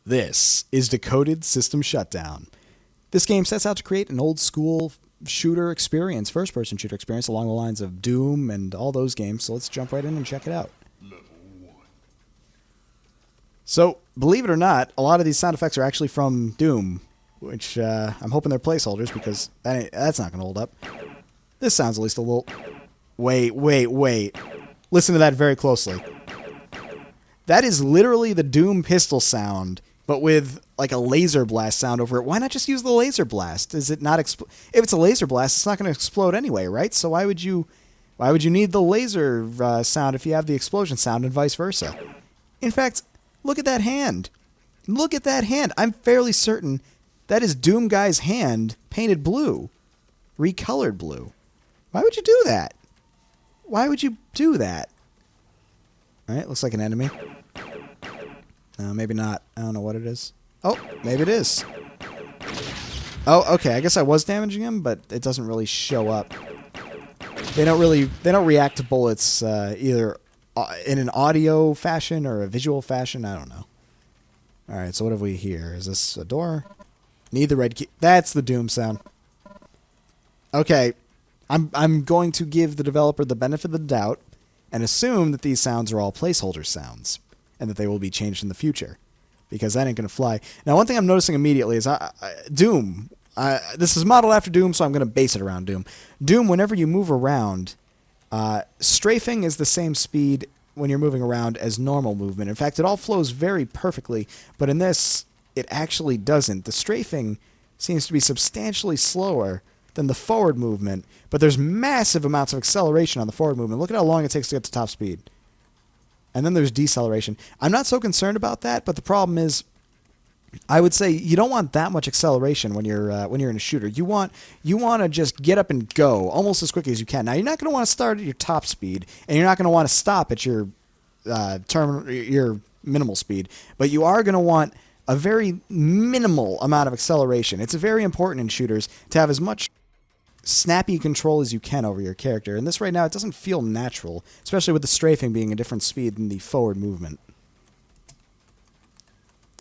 This is Decoded System Shutdown. This game sets out to create an old-school shooter experience, first-person shooter experience along the lines of Doom and all those games, so let's jump right in and check it out. So, believe it or not, a lot of these sound effects are actually from Doom, which I'm hoping they're placeholders because that's not going to hold up. This sounds at least a little... Wait. Listen to that very closely. That is literally the Doom pistol sound, but with like a laser blast sound over it. Why not just use the laser blast? Is it not if it's a laser blast, it's not going to explode anyway, right? So why would you need the laser sound if you have the explosion sound and vice versa? In fact, look at that hand. Look at that hand. I'm fairly certain that is Doom Guy's hand painted blue, recolored blue. Why would you do that? Why would you do that? All right, looks like an enemy. No, maybe not. I don't know what it is. Oh, maybe it is. Oh, okay. I guess I was damaging him, but it doesn't really show up. They don't react to bullets either in an audio fashion or a visual fashion. I don't know. All right, so what have we here? Is this a door? Need the red key. That's the Doom sound. Okay, I'm going to give the developer the benefit of the doubt and assume that these sounds are all placeholder sounds and that they will be changed in the future, because that ain't going to fly. Now, one thing I'm noticing immediately is Doom. This is modeled after Doom, so I'm going to base it around Doom. Doom, whenever you move around, strafing is the same speed when you're moving around as normal movement. In fact, it all flows very perfectly, but in this, it actually doesn't. The strafing seems to be substantially slower than the forward movement, but there's massive amounts of acceleration on the forward movement. Look at how long it takes to get to top speed. And then there's deceleration. I'm not so concerned about that, but the problem is, I would say you don't want that much acceleration when you're in a shooter. You want to just get up and go almost as quickly as you can. Now, you're not going to want to start at your top speed, and you're not going to want to stop at your your minimal speed, but you are going to want a very minimal amount of acceleration. It's very important in shooters to have as much snappy control as you can over your character. And this right now, it doesn't feel natural, especially with the strafing being a different speed than the forward movement.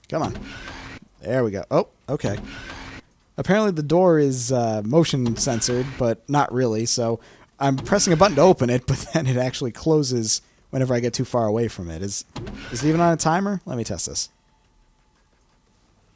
Come on. There we go. Oh, okay. Apparently the door is motion censored, but not really, so I'm pressing a button to open it, but then it actually closes whenever I get too far away from it. Is it even on a timer? Let me test this.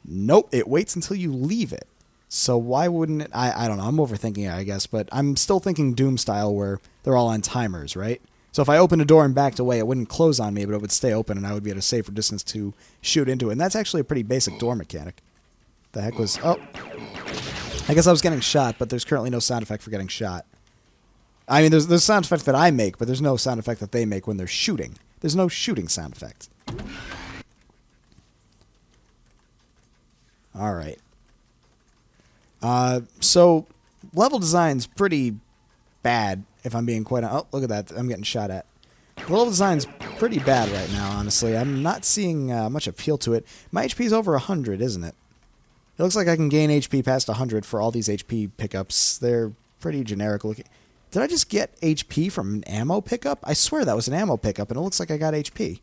Nope, it waits until you leave it. So why wouldn't it? I don't know. I'm overthinking it, I guess, but I'm still thinking Doom style where they're all on timers, right? So if I opened a door and backed away, it wouldn't close on me, but it would stay open, and I would be at a safer distance to shoot into it. And that's actually a pretty basic door mechanic. The heck was... Oh. I guess I was getting shot, but there's currently no sound effect for getting shot. I mean, there's sound effect that I make, but there's no sound effect that they make when they're shooting. There's no shooting sound effect. All right. So level design's pretty bad, if I'm being quite... Oh, look at that. I'm getting shot at. The level design's pretty bad right now, honestly. I'm not seeing much appeal to it. My HP's over 100, isn't it? It looks like I can gain HP past 100 for all these HP pickups. They're pretty generic looking. Did I just get HP from an ammo pickup? I swear that was an ammo pickup, and it looks like I got HP.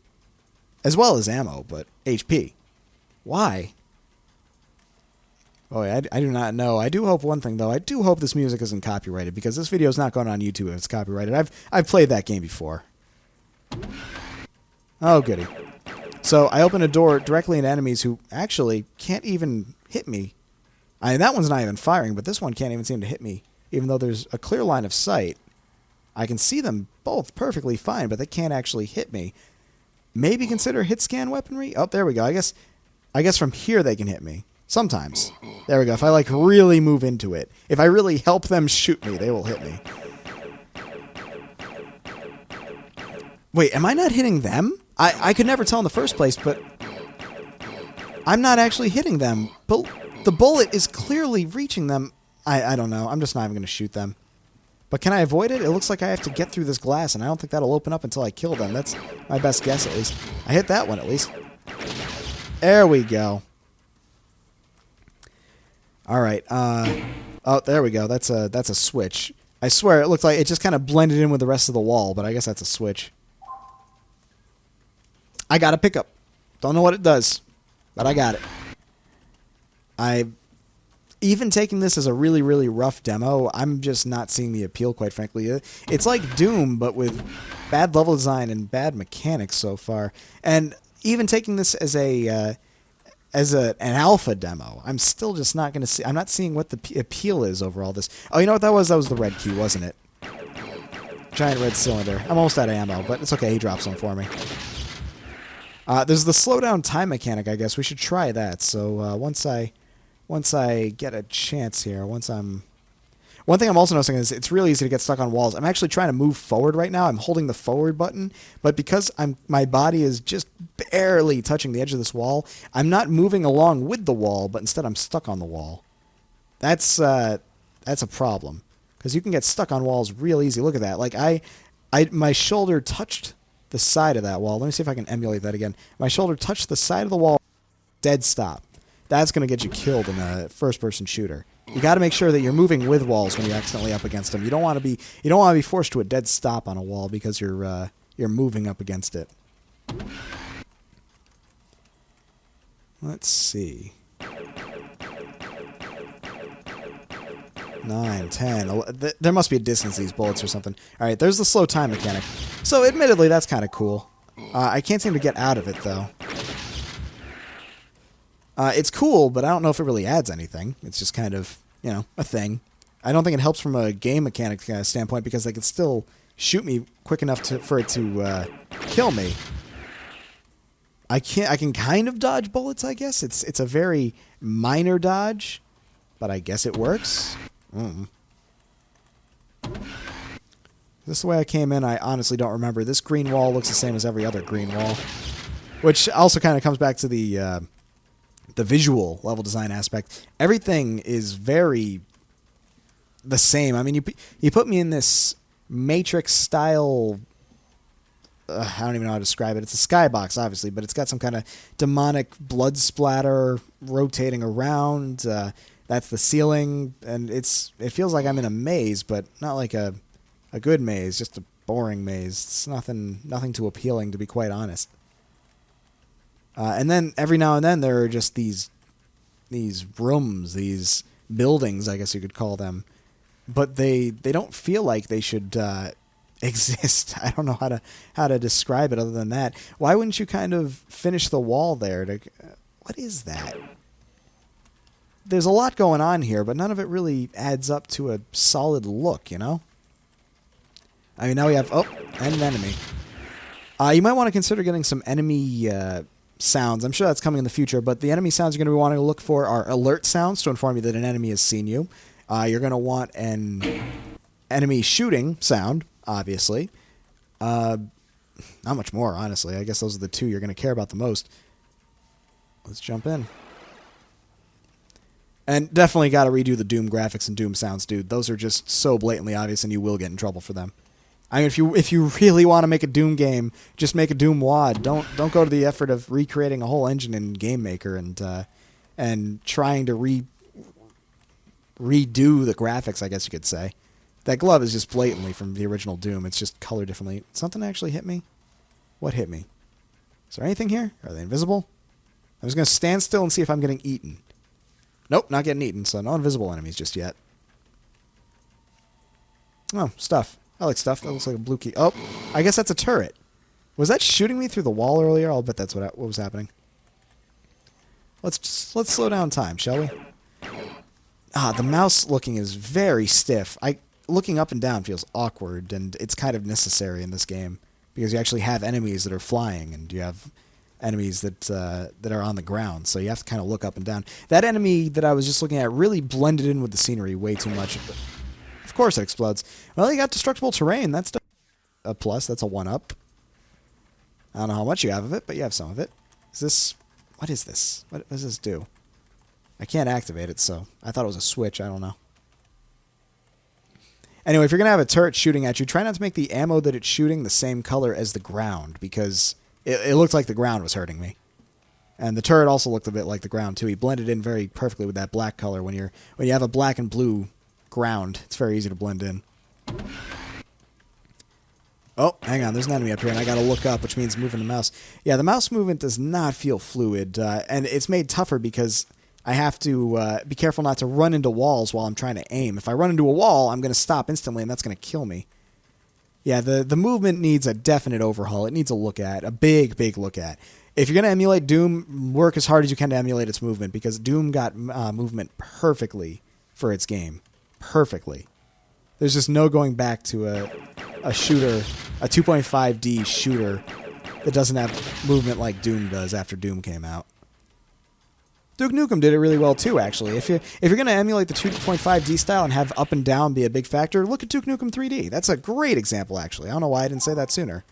As well as ammo, but HP. Why? Oh, I do not know. I do hope one thing, though. I do hope this music isn't copyrighted, because this video is not going on YouTube if it's copyrighted. I've played that game before. Oh, goody. So I open a door directly into enemies who actually can't even hit me. I mean, that one's not even firing, but this one can't even seem to hit me, even though there's a clear line of sight. I can see them both perfectly fine, but they can't actually hit me. Maybe consider hit scan weaponry? Oh, there we go. I guess from here they can hit me. Sometimes. There we go. If I, like, really move into it. If I really help them shoot me, they will hit me. Wait, am I not hitting them? I could never tell in the first place, but I'm not actually hitting them. But the bullet is clearly reaching them. I don't know. I'm just not even going to shoot them. But can I avoid it? It looks like I have to get through this glass, and I don't think that'll open up until I kill them. That's my best guess, at least. I hit that one, at least. There we go. All right. Oh, there we go. That's a switch. I swear it looked like it just kind of blended in with the rest of the wall, but I guess that's a switch. I got a pickup. Don't know what it does. But I got it. Even taking this as a really, really rough demo, I'm just not seeing the appeal, quite frankly. It's like Doom, but with bad level design and bad mechanics so far. And even taking this as an alpha demo, I'm still just not going to see. I'm not seeing what the appeal is over all this. Oh, you know what that was? That was the red key, wasn't it? Giant red cylinder. I'm almost out of ammo, but it's okay. He drops one for me. There's the slowdown time mechanic, I guess. We should try that. So once I get a chance here, one thing I'm also noticing is it's really easy to get stuck on walls. I'm actually trying to move forward right now. I'm holding the forward button, but because my body is just barely touching the edge of this wall, I'm not moving along with the wall, but instead I'm stuck on the wall. That's a problem, because you can get stuck on walls real easy. Look at that. Like my shoulder touched the side of that wall. Let me see if I can emulate that again. My shoulder touched the side of the wall. Dead stop. That's going to get you killed in a first-person shooter. You got to make sure that you're moving with walls when you're accidentally up against them. You don't want to be forced to a dead stop on a wall because you're moving up against it. Let's see. 9, 10. There must be a distance to these bullets or something. All right, there's the slow time mechanic. So, admittedly, that's kind of cool. I can't seem to get out of it, though. It's cool, but I don't know if it really adds anything. It's just kind of, a thing. I don't think it helps from a game mechanic standpoint because they can still shoot me quick enough for it to kill me. I can kind of dodge bullets, I guess. It's a very minor dodge, but I guess it works. Is this the way I came in? I honestly don't remember. This green wall looks the same as every other green wall, which also kind of comes back to the visual level design aspect. Everything is very the same. I mean, you put me in this Matrix style. I don't even know how to describe it. It's a skybox, obviously, but it's got some kind of demonic blood splatter rotating around. That's the ceiling, and it feels like I'm in a maze, but not like a good maze, just a boring maze. It's nothing too appealing, to be quite honest. And then every now and then there are just these rooms, these buildings, I guess you could call them, but they don't feel like they should exist. I don't know how to describe it other than that. Why wouldn't you kind of finish the wall there? What is that? There's a lot going on here, but none of it really adds up to a solid look, I mean, now we have and an enemy. You might want to consider getting some enemy sounds. I'm sure that's coming in the future, but the enemy sounds you're going to be wanting to look for are alert sounds to inform you that an enemy has seen you. You're going to want an enemy shooting sound, obviously. Not much more, honestly. I guess those are the two you're going to care about the most. Let's jump in. And definitely got to redo the Doom graphics and Doom sounds, dude. Those are just so blatantly obvious, and you will get in trouble for them. I mean, if you really want to make a Doom game, just make a Doom WAD. Don't go to the effort of recreating a whole engine in Game Maker and trying to redo the graphics, I guess you could say. That glove is just blatantly from the original Doom. It's just colored differently. Something actually hit me? What hit me? Is there anything here? Are they invisible? I'm just going to stand still and see if I'm getting eaten. Nope, not getting eaten, so no invisible enemies just yet. Oh, stuff. I like stuff. That looks like a blue key. Oh, I guess that's a turret. Was that shooting me through the wall earlier? I'll bet that's what was happening. Let's slow down time, shall we? The mouse looking is very stiff. Looking up and down feels awkward, and it's kind of necessary in this game because you actually have enemies that are flying, and you have enemies that are on the ground, so you have to kind of look up and down. That enemy that I was just looking at really blended in with the scenery way too much. Of course it explodes. Well, you got destructible terrain. That's a plus. That's a 1-up. I don't know how much you have of it, but you have some of it. What is this? What does this do? I can't activate it, so I thought it was a switch. I don't know. Anyway, if you're going to have a turret shooting at you, try not to make the ammo that it's shooting the same color as the ground, because it looked like the ground was hurting me. And the turret also looked a bit like the ground, too. He blended in very perfectly with that black color. When you have a black and blue ground, it's very easy to blend in. Oh, hang on. There's an enemy up here, and I got to look up, which means moving the mouse. Yeah, the mouse movement does not feel fluid, and it's made tougher because I have to be careful not to run into walls while I'm trying to aim. If I run into a wall, I'm going to stop instantly, and that's going to kill me. Yeah, the movement needs a definite overhaul. It needs a look at, a big, big look at. If you're going to emulate Doom, work as hard as you can to emulate its movement, because Doom got movement perfectly for its game. Perfectly. There's just no going back to a shooter, a 2.5D shooter that doesn't have movement like Doom does after Doom came out. Duke Nukem did it really well too, actually. If you're going to emulate the 2.5D style and have up and down be a big factor, look at Duke Nukem 3D. That's a great example, actually. I don't know why I didn't say that sooner.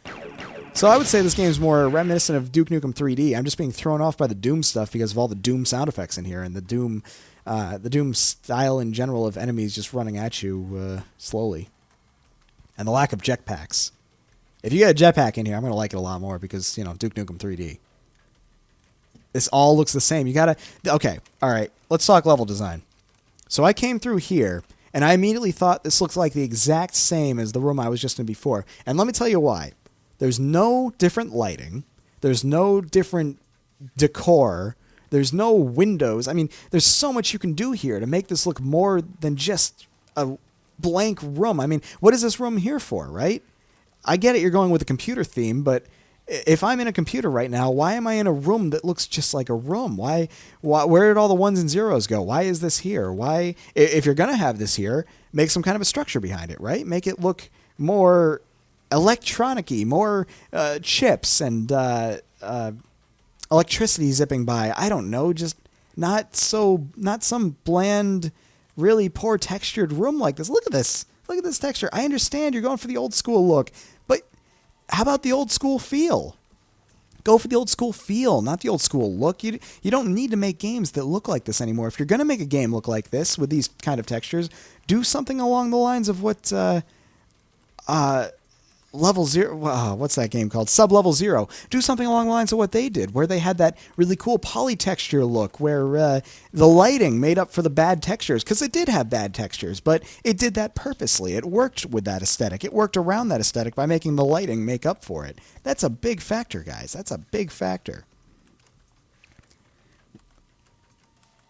So I would say this game is more reminiscent of Duke Nukem 3D. I'm just being thrown off by the Doom stuff because of all the Doom sound effects in here and the Doom style in general of enemies just running at you slowly. And the lack of jetpacks. If you get a jetpack in here, I'm going to like it a lot more because, you know, Duke Nukem 3D. This all looks the same. You gotta... Okay, alright. Let's talk level design. So I came through here, and I immediately thought this looked like the exact same as the room I was just in before. And let me tell you why. There's no different lighting. There's no different decor. There's no windows. I mean, there's so much you can do here to make this look more than just a blank room. I mean, what is this room here for, right? I get it, you're going with a computer theme, but if I'm in a computer right now, why am I in a room that looks just like a room? Why where did all the ones and zeros go? Why is this here? Why, if you're going to have this here, make some kind of a structure behind it, right? Make it look more electronic-y, more chips and electricity zipping by. I don't know, just not some bland, really poor textured room like this. Look at this. Look at this texture. I understand you're going for the old school look, but how about the old school feel? Go for the old school feel, not the old school look. You don't need to make games that look like this anymore. If you're going to make a game look like this with these kind of textures, do something along the lines of what Level Zero, what's that game called? Sub-Level Zero. Do something along the lines of what they did, where they had that really cool polytexture look, where the lighting made up for the bad textures, because it did have bad textures, but it did that purposely. It worked with that aesthetic. It worked around that aesthetic by making the lighting make up for it. That's a big factor, guys. That's a big factor.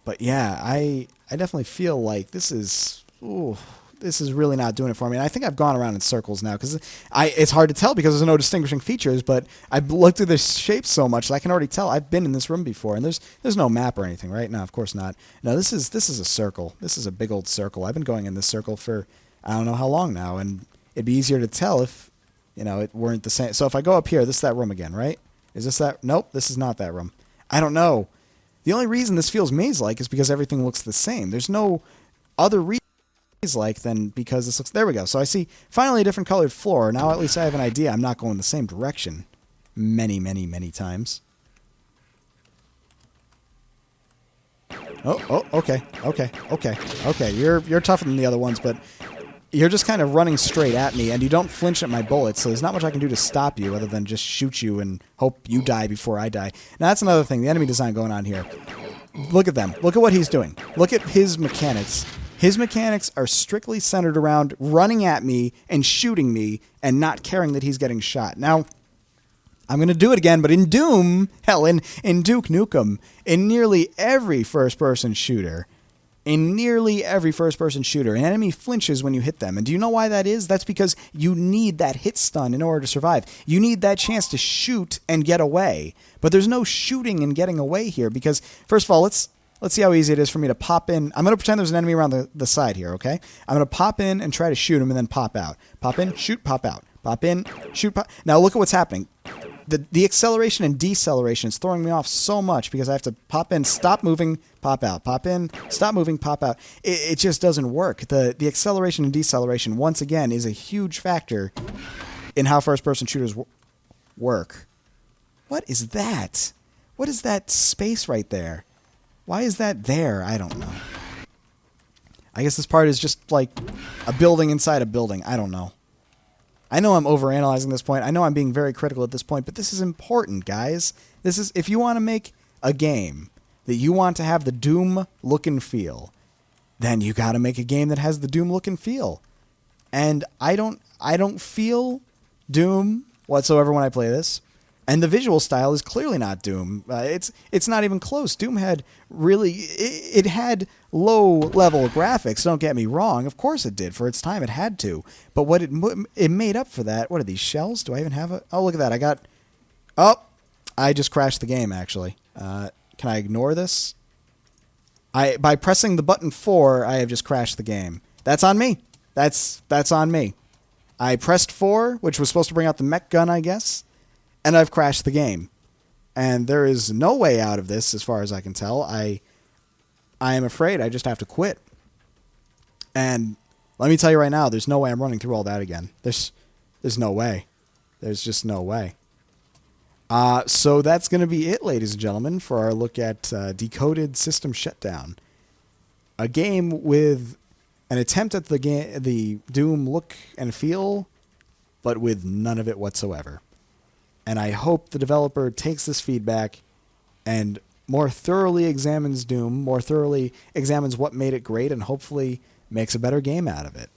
But yeah, I definitely feel like this is... Ooh, this is really not doing it for me. And I think I've gone around in circles now because it's hard to tell because there's no distinguishing features, but I've looked at the shapes so much that I can already tell I've been in this room before, and there's no map or anything, right? No, of course not. No, this is a circle. This is a big old circle. I've been going in this circle for I don't know how long now, and it'd be easier to tell if, you know, it weren't the same. So if I go up here, this is that room again, right? Is this that? Nope, this is not that room. I don't know. The only reason this feels maze-like is because everything looks the same. There's no other reason like then because this looks... There we go. So I see finally a different colored floor. Now at least I have an idea. I'm not going the same direction many, many, many times. Oh, okay. You're tougher than the other ones, but you're just kind of running straight at me, and you don't flinch at my bullets, so there's not much I can do to stop you other than just shoot you and hope you die before I die. Now that's another thing, the enemy design going on here. Look at them. Look at what he's doing. Look at his mechanics. His mechanics are strictly centered around running at me and shooting me and not caring that he's getting shot. Now, I'm going to do it again, but in Doom, hell, in Duke Nukem, in nearly every first-person shooter, an enemy flinches when you hit them. And do you know why that is? That's because you need that hit stun in order to survive. You need that chance to shoot and get away. But there's no shooting and getting away here because, first of all, let's see how easy it is for me to pop in. I'm going to pretend there's an enemy around the side here, okay? I'm going to pop in and try to shoot him and then pop out. Pop in, shoot, pop out. Pop in, shoot, pop... Now look at what's happening. The acceleration and deceleration is throwing me off so much because I have to pop in, stop moving, pop out. Pop in, stop moving, pop out. It just doesn't work. The acceleration and deceleration, once again, is a huge factor in how first-person shooters work. What is that? What is that space right there? Why is that there? I don't know. I guess this part is just like a building inside a building. I don't know. I know I'm overanalyzing this point. I know I'm being very critical at this point, but this is important, guys. This is, if you want to make a game that you want to have the Doom look and feel, then you got to make a game that has the Doom look and feel. And I don't feel Doom whatsoever when I play this. And the visual style is clearly not Doom. It's not even close. Doom had it had low-level graphics, don't get me wrong. Of course it did. For its time, it had to. But what it made up for that, what are these, shells? Do I even have a... Oh, look at that. I just crashed the game, actually. Can I ignore this? By pressing the button 4, I have just crashed the game. That's on me. That's on me. I pressed 4, which was supposed to bring out the mech gun, I guess, and I've crashed the game. And there is no way out of this, as far as I can tell. I am afraid I just have to quit. And let me tell you right now, there's no way I'm running through all that again. There's no way. There's just no way. So that's going to be it, ladies and gentlemen, for our look at Decoded System Shutdown. A game with an attempt at the Doom look and feel, but with none of it whatsoever. And I hope the developer takes this feedback and more thoroughly examines Doom, more thoroughly examines what made it great, and hopefully makes a better game out of it.